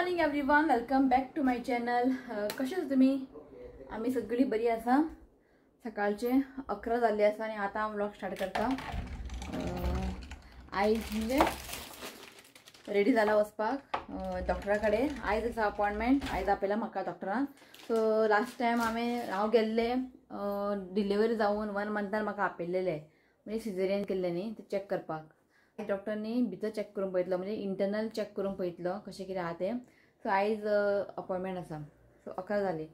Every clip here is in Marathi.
Morning everyone, welcome back to my channel. कशे आसा तुमी? आमी सगळी बरी आसा. सकाळचे 11 जाल्ले आसा आणि आता हांव व्लॉग स्टार्ट करता. आयज म्हणजे रेडी जाला वचपाक डॉक्टरा कडेन. आयज आसा अपॉइंटमेंट. आयज आपयला म्हाका डॉक्टरान. सो लास्ट टायम हांव गेल्ले डिलिव्हरी जावन 1 मंथान म्हाका आपयल्लेले, म्हणजे सिझेरियन केल्ले न्ही, ते चॅक करपाक. डॉक्टरनी भितर चॅक करून पळयतलो, म्हणजे इंटरनल चॅक करून पळयतलो कशें कितें आहा तें. सो आयज अपॉइंटमेंट आसा. सो 11 जाली.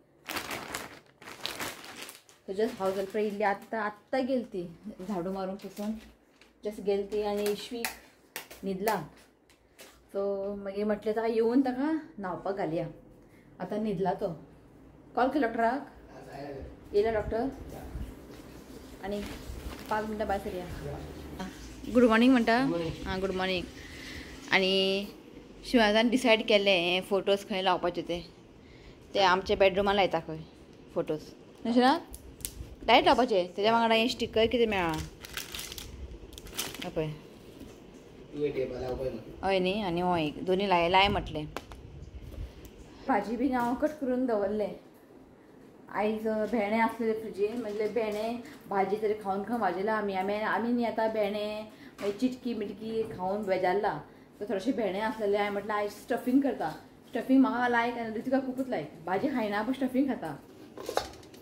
सो जस्ट हावज हेल्पर इल्ली आत्ता गेली ती झाडू मारून पुसून जस्ट गेली ती आणि इश्वीक न्हिदला. सो मागीर म्हटलें ताका येवन ताका न्हावपाक घालया. आतां न्हिदला तो. कॉल केलो डॉक्टराक. येयला डॉक्टर आणि 5 मिनटां भायर सरया. गुड मॉर्निंग म्हणटा. हां गुड मॉर्निंग. आणि शिवाजान डिसायड केले हे फोटोज खंय लावपाचे ते आमच्या बेडरुमान लायता खंय फोटोज. अशें ना डायरेक्ट लावपाचे. तेज्या वांगडा हे स्टिकर कितें मेळ्ळा पळय. हय न्ही. आनी हो एक दोनी लाय म्हटलें. भाजी बी हांव कट करून दवरले. आयज भेणे आसलेले फ्रिजीन, म्हणजे भेणे भाजी तरी खावन वाजयला आमी न्ही आतां भेणे चिटकी मिटकी खावन बेजारला. सो थोडेशे भेणे आसलेले. हांवें म्हटलें आयज स्टफींग करता. स्टफींग म्हाका लायक आनी ऋतिका खूबच लायक. भाजी खायना पूण स्टफींग खाता.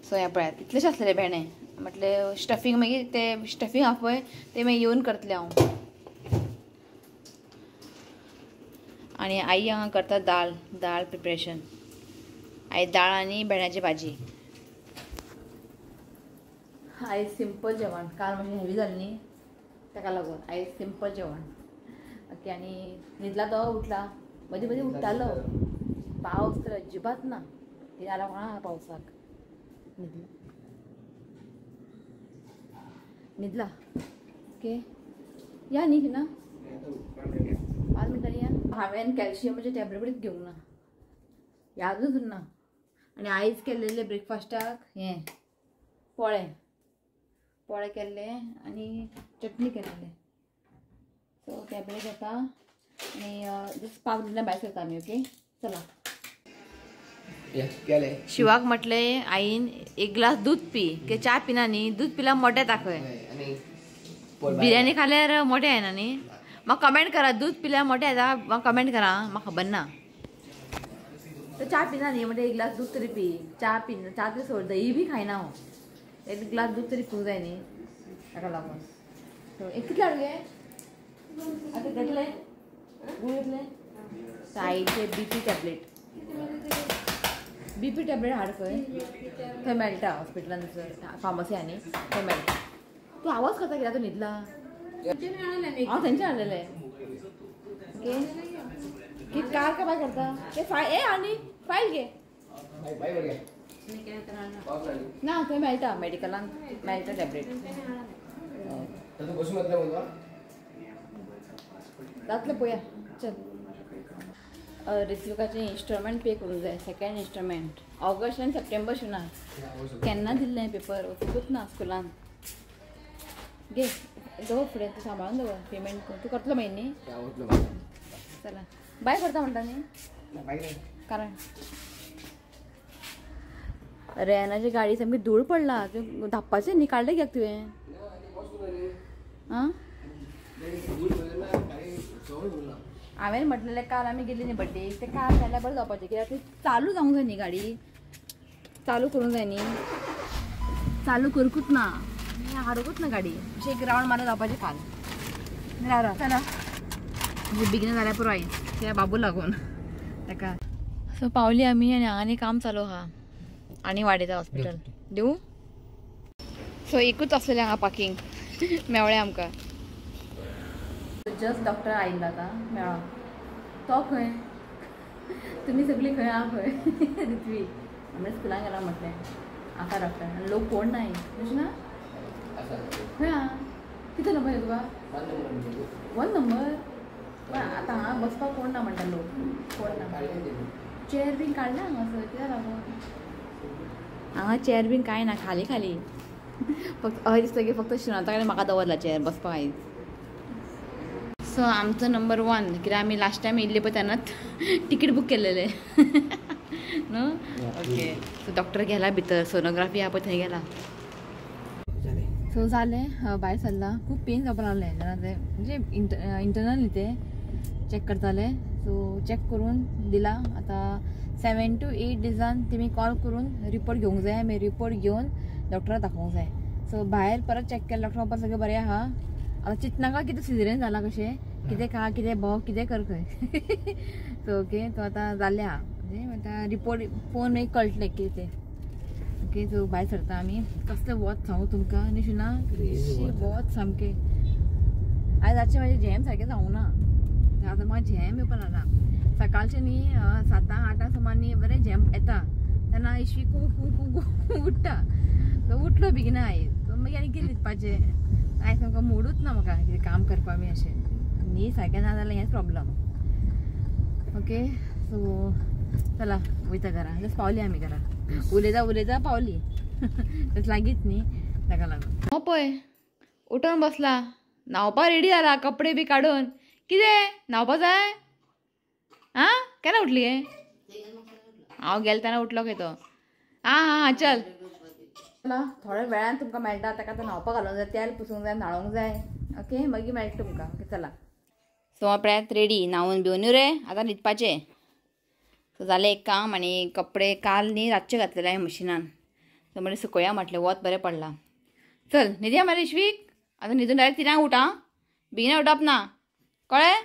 सो हें पळयात इतलेशे आसलेले भेणे. म्हटलें स्टफींग मागीर ते स्टफींग आहा पळय ते मागीर येवन करतलें हांव. आनी आई हांगा करता दाळ प्रिपरेशन. आयज दाळ आनी भेण्याची भाजी. आयज सिंपल जेवण. काल मातशें हेवी जालें न्ही ताका लागून आयज सिंपल जेवण. ओके. आनी न्हिदला तो उठला. मदीं मदीं उठटालो. पावस तर अजिबात ना. कितें जालां कोणा पावसाक. न्हिदला. ओके या न्ही ना 5 मिनटांनी या. हांवें कॅल्शियमाचे टॅबलेट घेवंक ना, यादूच उरना. आनी आयज केल्लेले ब्रेकफास्टाक हें पोळे केल्ले आनी चटणी केल्लेले. सो टॅबलेट घेता आनी जस्ट 5 मिनटां भायर सरता आमी. ओके चला. शिवाक म्हटलें आईन 1 ग्लास दूध पी. की च्या पिना न्ही. दूध पिल्यार मोठे येता खंय. बिर्याणी खाल्यार मोठे येना न्ही. म्हाका कमेंट करा दूध पिल्यार मोठे येता. म्हाका कमेंट करा. म्हाका खबर ना. तर च्या पिना न्ही म्हणजे 1 ग्लास दूध तरी पी. च्या तरी सोड. दही बी खायना हांव. 1 ग्लास दूध तरी पिवूंक जाय न्ही ताका लागून. सो एक कितले हाडूं गे आतां घेतले गुळ घेतले. आईचे बीपी टॅबलेट हाड खंय. थंय मेळटा हॉस्पिटलान फार्मसी आनी थंय मेळटा. तूं आवाज करता कित्याक? तूं न्हिदला. हांव थंयच्यान हाडलेले. ओके की कार काय करता ते आनी फायल घे ना. थंय मेळटा मेडिकलान मेळटा टॅबलेट. जातलें पळया. चल. रिसिवकाचे इन्स्टॉलमेंट पे करूंक जाय. 2nd इन्स्टॉलमेंट ऑगस्ट आनी सप्टेंबर शिवना. केन्ना दिल्लें पेपर वचूंकूच ना स्कुलान. घे दवर फुडें. तूं सांबाळून दवर. पेमेंट तूं करतलो मागीर न्ही. चला बाय करता म्हणटा न्ही. कारण रेनाची गाडी सामकी धूळ पडला. तूं धाप्पाचें न्ही. काडलें कित्याक तुवें? आं हांवें म्हटलेलें काल आमी गेली न्ही बड्डेक. ते काल जाल्यार बरें जावपाचें. कित्याक ती चालू जावंक जाय न्ही गाडी. चालू करूंक जाय न्ही. चालू करूंकूच ना. हाडूंकूच ना गाडी. अशें एक रावंड मारल्यार जावपाचें काल. राव चला म्हणजे बेगीन जाल्यार पुरो आयज त्या बाबू लागून ताका. सो पावली आमी आनी आनी काम चालू आहा. आनी वाडयता हॉस्पिटल दिवं. सो एकूच आसलेलें हांगा पार्किंग मेवळें आमकां. जस्ट डॉक्टर आयिल्लो आतां मेळ्ळो. तो खंय? तुमी सगळीं खंय आहा खंय? रित्वी आमी स्कुलान गेला म्हटलें. आसा डॉक्टर आनी लोक कोण नाय तशें ना. खंय आहा? कितें नंबर तुका? 1 नंबर. पण आतां हांगा बसपाक कोण ना म्हणटा लोक. कोण ना. चेअर बीन काडला हांगासर कित्याक लागून? हांगा चेअर बीन कांय ना. खाली फक्त हय दिसता की फक्त श्रीनाथा कडेन म्हाका दवरला चेअर बसपाक आयज. सो आमचं नंबर 1 कित्याक आमी लास्ट टायम येयल्ले पळय तेन्नाच तिकीट बूक केल्लेले न्हू. ओके सो डॉक्टर गेला भितर, सोनोग्राफी आहा पळय थंय गेला. सो जालें, भायर सरला. खूब पेन जावपाक लागलें जाल्यार ते म्हणजे इंटरनल न्ही ते चॅक करताले. सो चॅक करून दिला. आतां 7 to 8 डेजान तेमी कॉल करून रिपोर्ट घेवंक जाय. मागीर रिपोर्ट घेवन डॉक्टराक दाखोवंक जाय. सो भायर परत चॅक केलें, डॉक्टर म्हणपाक सगळें बरें आहा. आतां चिंतनाका कितें सिजरीन जालां कशें, कितें खा, कितें भोंव, कितें कर खंय. सो ओके तो आतां जाल्लें आहा. म्हणजे आतां रिपोर्ट पळोवन मागीर कळटलें कितें तें. ओके सो भायर सरता आमी. कसलें वत सांगू तुमकां निशुना, वत सामकें. आयज रातचें म्हाजें झेम सारकें जावंक ना. आतां म्हाका झेम येवपाक लागला. सकाळचें न्ही 7-8 सुमार न्ही बरें झेम येता तेन्ना इश्वी खूब उठ्ठा. तो उठलो बेगिना आयज. सो मागीर आनी कितें न्हिदपाचें. आयज सामको मुडूच ना म्हाका कितें काम करपा बी अशें. न्ही सारकें ना जाल्यार हेंच प्रॉब्लम. ओके सो चला वयता घरा. जस्ट पावली आमी घरा. उलयता पावली. तेच लागींच न्ही ताका लागून. हो पळय उठोन बसला, न्हांवपा रेडी जाला, कपडे बी काडून. कितें न्हांवपा जाय? आं केन्ना उठली हे? हांव गेले तेन्ना उठलो खंय तो. आं चल चला थोड्या वेळान तुमकां मेळटा. ताका आतां न्हांवपा घालूंक जाय, तेल पुसूंक जाय, न्हाळोंक जाय. ओके मागीर मेळटा तुमकां. ओके चला. सो आपल्यात रेडी न्हांवून भिवन रे आतां न्हिदपाचें. सो जालें एक काम. आनी कपडे काल न्ही रातचे घातलेले हांवें मशिनान. सो म्हणजे सुकया म्हटलें वत बरें पडलां. चल न्हिदया मरे इश्वीक. आतां न्हिदून डायरेक्ट 3 उठ आं. बेगिना उठप ना कळ्ळें.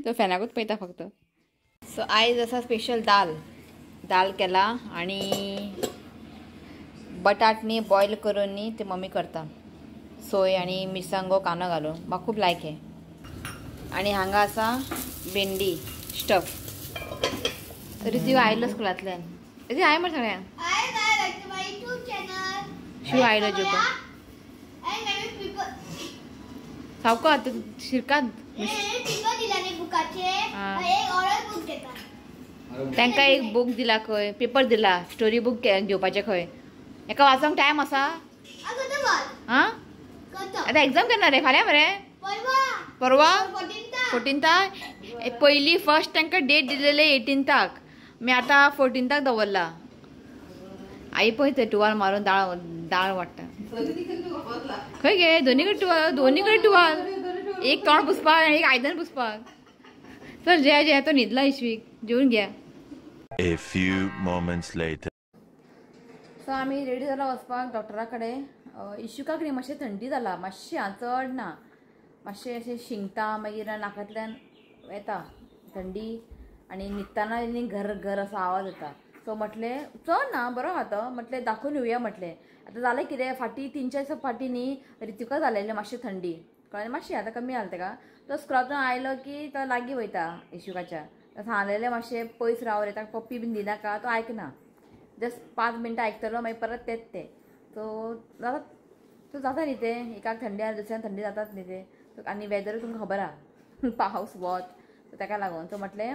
तो फॅनाकूच पळयता फक्त. सो आयज आसा स्पेशल दाल केला आनी बटाट न्ही बॉयल करून न्ही ते मम्मी करता. सोय आनी मिरसांगो कांदो घालून म्हाका खूब लायक हे. आनी हांगा आसा भेंडी स्टफ. रितीव आयलो स्कुलांतल्यान. रितीव आय मरे सगळ्यांक. शिव आयलो जेवपाक. सावको शिरकात तांकां एक बूक दिला खंय, पेपर दिला, स्टोरी बूक घेवपाचें खंय. हेका वाचूंक टायम आसा? आं आतां एग्जाम केन्ना रे? फाल्यां मरे? परवा 14th. पयली फर्स्ट तांकां डेट दिलेले 18th. मी आतां 14th दवरला. आई पळय थंय टुवाल मारून दाळ वाडटा. खंय गे दोनी कडेन टुवाल. एक तोंड पुसपाक आनी एक आयदन पुसपाक. चल जे तो न्हिदला इश्वीक. जेवून घ्या. A few moments later. So आमी रेडी जाला वचपाक डॉक्टरा कडेन. इश्यूकाक न्ही मातशें थंडी जाला. मातशें चड ना. मातशें अशें शिंकता मागीर नाकांतल्यान येता थंडी आनी न्हिदताना न्ही घर असो आवाज येता. सो म्हटलें चड ना बरो आहा तो. म्हटलें दाखोवन येवया म्हटलें. आतां जालें कितें फाटीं 3-4 फाटीं न्ही रितीका जालेलें मातशें थंडी कळ्ळें. मातशें आतां कमी जालें ताका. तो स्कुलांतून आयलो की तो लागीं वयता इश्यूकाच्या. सांगलेलें मातशें पयस राव रे, ताका पप्पी बीन दिनाका. तो आयकना. जस्ट 5 मिनटां आयकतलो मागीर परत तेच. सो जाता न्ही तें. एकाक थंडी आनी दुसऱ्याक थंडी जाताच न्ही तें. आनी वेदरूय तुमकां खबर आहा पावस वत. सो ताका लागून सो म्हटलें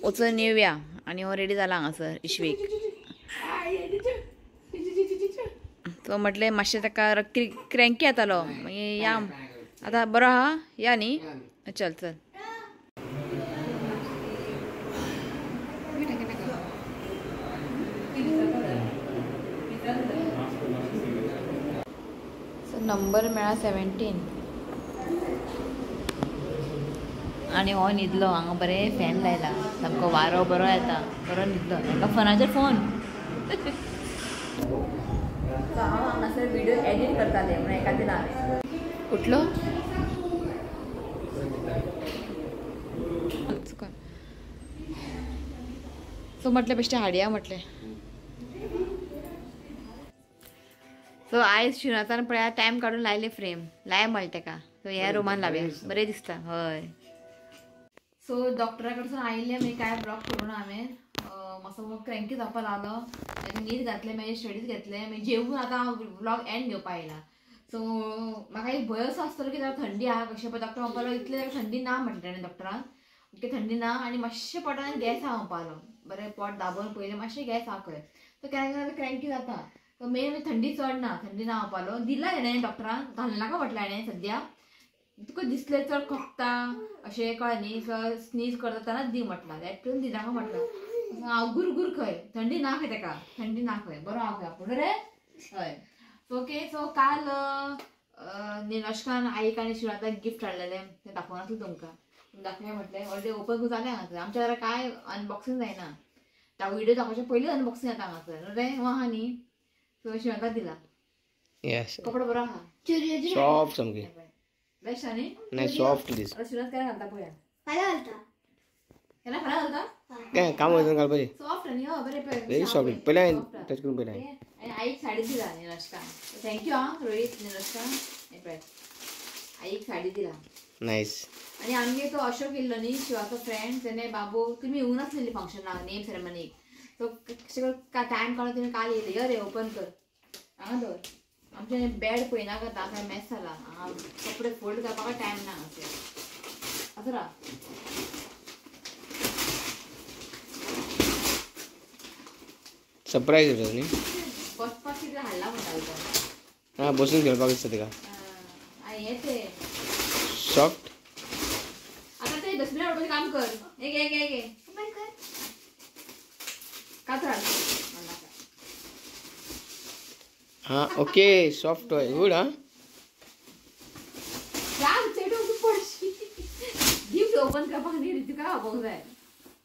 वचून येवया. आनी हो रेडी जाला हांगासर इश्वीक. तो म्हटलें मातशें ताका क्रँकी येतालो मागीर या. आतां बरो आहा या न्ही. चल सो नंबर मेळ्ळा 17 आनी हो न्हिदलो. हांगा बरें फॅन लायला. सामको वारो बरो येता. बरो न्हिदलो. ताका फोनाचेर फोन. हांव हांगासर व्हिडिओ एडीट करतालें म्हणून एका दिना उठलो. सो म्हटलें बेश्टें हाडया म्हटलें. सो आयज शिवनाथान पळया टायम काडून लायले फ्रेम. लाय म्हणलें ताका. सो ह्या रुमान लावया बरें दिसता. हय. सो डॉक्टरा कडसून आयिल्लें मागीर कांय ब्लॉक करूं ना हांवें. मातसो क्रँकी जावपाक लागलो. न्हीद घातलें मागीर स्टडीज घेतलें मागीर जेवून आतां हांव व्लॉग एंड घेवपा आयला. सो म्हाका एक भंय असो आसतलो की ताका थंडी आहा कशें पळय. डॉक्टर म्हणपालो इतलें ताका थंडी ना म्हटलें ताणें डॉक्टरान. इतली थंडी ना आनी मातशें पोटान गॅस आहा म्हणपालो. बरें पोट दाबोवन पयलें मातशें गॅस आहा खंय. सो केन्ना केन्ना क्रँकी जाता. तो मेन थंडी चड ना, थंडी ना पालो दिला हेणे डॉक्टरान, घालना का म्हटलं हेणे सद्या तुका दिसले चड खोकता अशें कळ्ळें न्ही, स्नीज करता तेन्नाच दी म्हटलं, एकटून दिनाका म्हटलं. हांव गुरगुर खंय, थंडी ना खंय तेका, थंडी ना खंय, बरो आहा खंय आपूण रे. हय ओके. सो काल निलश्कान आईक आनी शिवाताक गिफ्ट हाडलेलें तें दाखोवं नासलें तुमकां, दाखोवया म्हटलें ऑलरेडी ओपन जालें हांगासर. आमच्या घरा काय अनबॉक्सिंग जायना, त्या व्हिडिओ दाखोवच्या पयलीं अनबॉक्सिंग जाता हांगासर रे, हो आहा न्ही. सो शिवाताक दिला. यस कपडो बरो आहा, सॉफ्ट सामकी बेस्ट आहा न्ही. नाही सॉफ्ट दीस आता शिवात काय घालता पळया, फाल्यां घालता. केन्ना फाल्यां घालता. काय काम वचून घालपाचें सॉफ्ट न्ही, हो बरें व्हेरी सॉफ्ट. पयलीं हांवें टच करून पयलें. आणि आईक साडी दिला निलश्का, थँक्यू हा रोहित निलश्का. हे पळय आईक साडी दिला. नाईस. आणि आमगे तो अशोक येयल्लो न्ही शिवाचो फ्रेंड, तेणे बाबू तुमी येवं नासलेली फंक्शनाक नेम सेरेमनीक, सो कशें टायम काडून तिणें काल येयले. अरे ओपन कर हांगा दवर. आमचें बेड पळयनाका आतां काय मॅस जाला, हांगा कपडे फोल्ड करपाक टायम ना हांगासर. असो राव सरप्राईज होता न्ही. बसपाक कितें हाडला म्हणटा तो. हां बसून खेळपाक दिसता तेका. आनी हें ते सॉफ्ट. आता ते डस्टबिन हाडपाचें काम कर. एक एक एक एक ओपन कर. कातर हाड. हां ओके सॉफ्ट टॉय गुड. हां राग चेडो पडशी. गिफ्ट ओपन करपाक न्ही तुका खावपाक जाय.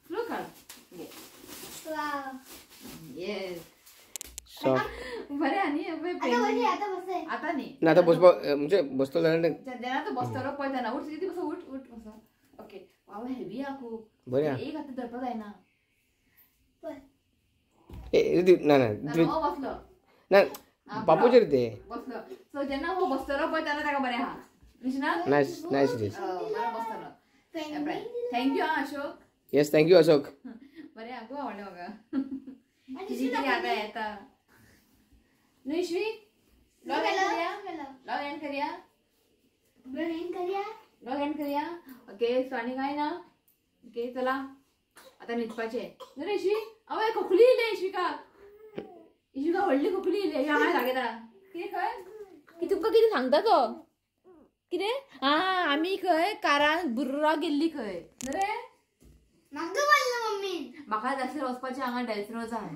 फ्लो काड. वाव. Yes soft. बरें आनी आता बसय. आता न्ही ना आता बसपाक म्हणजे बसतो जाल्यार सद्या तो बसतलो पळय तेन्ना उठ कितें बसो उठ उठ बसो. ओके वाव हेवी आहा खूब. बरें आहा. एक आतां धरपाक जायना. ना ना हो बसलो ना बापूचेर ते बसलो. सो जेन्ना हो बसतलो पळय तेन्ना ताका बरें आहा निशना. नाईस नाईस दीस. बरो बसतलो. थँक्यू हा अशोक. Yes thank you Ashok. बरें आहा खूब आवडलें म्हाका. कितें कितें आतां येता न्हू इश्वी. लॉग एंड करुया, लॉग एंड करुया, लॉग एंड करुया. ओके सो आनी काय ना. ओके चला आता न्हिदपाचें न्हू रे इश्वी. आवय खोकली येयली इश्विका. इश्विका व्हडली खोकली येयली. हांगा दाखयता कितें खंय की तुमकां कितें सांगता तो कितें. आमी खंय कारान बुर्रा गेल्ली खंय न्हू रे. म्हाका बोल्लो मम्मी. म्हाका थंयसर वचपाचें हांगा डेल्सिनो जाय.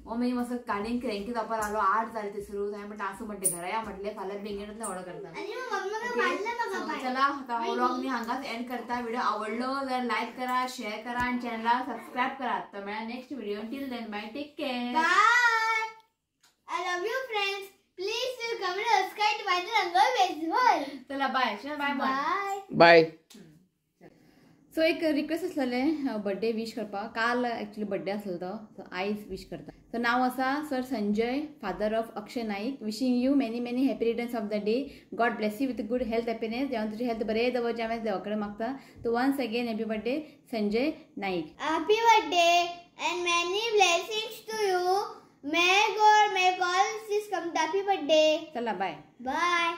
मम्मी मातसो गाडयेन क्रँकी जावपाक लागलो. 8 जाले थंयसर. हांवें म्हणलें आसूं म्हणलें घरा या म्हटलें फाल्यां बेंगीनूतल्यान ऑर्डर करता. आणि मग मम्मी मारलं म्हाका पाय. चला आता हो व्लॉग मी हांगाच एंड करता. व्हिडिओ आवडलो जाल्यार लाईक करा, शेअर करा आणि चॅनलला सबस्क्राईब करा. तर मेळा next video. Till then bye, take care. Bye. I love you friends. Please do comment and subscribe to my channel. चला bye. Bye Bye. Bye. So एक रिक्वेस्ट आसलेलें बर्थडे विश करपाक. काल एक्चुअली बर्थडे आसलो तो आयज विश करता. तर नाव आसा sir Sanjay, father of Akshay Naik. Wishing you many many happy returns of the day. God bless you with good health happiness. देवान तुजी हेल्थ बरें दवरचें हांवें देवा कडेन मागता. तो once again happy birthday Sanjay Naik. Happy birthday and many blessings to you. May God make all this come to happy birthday. चला बाय. Bye.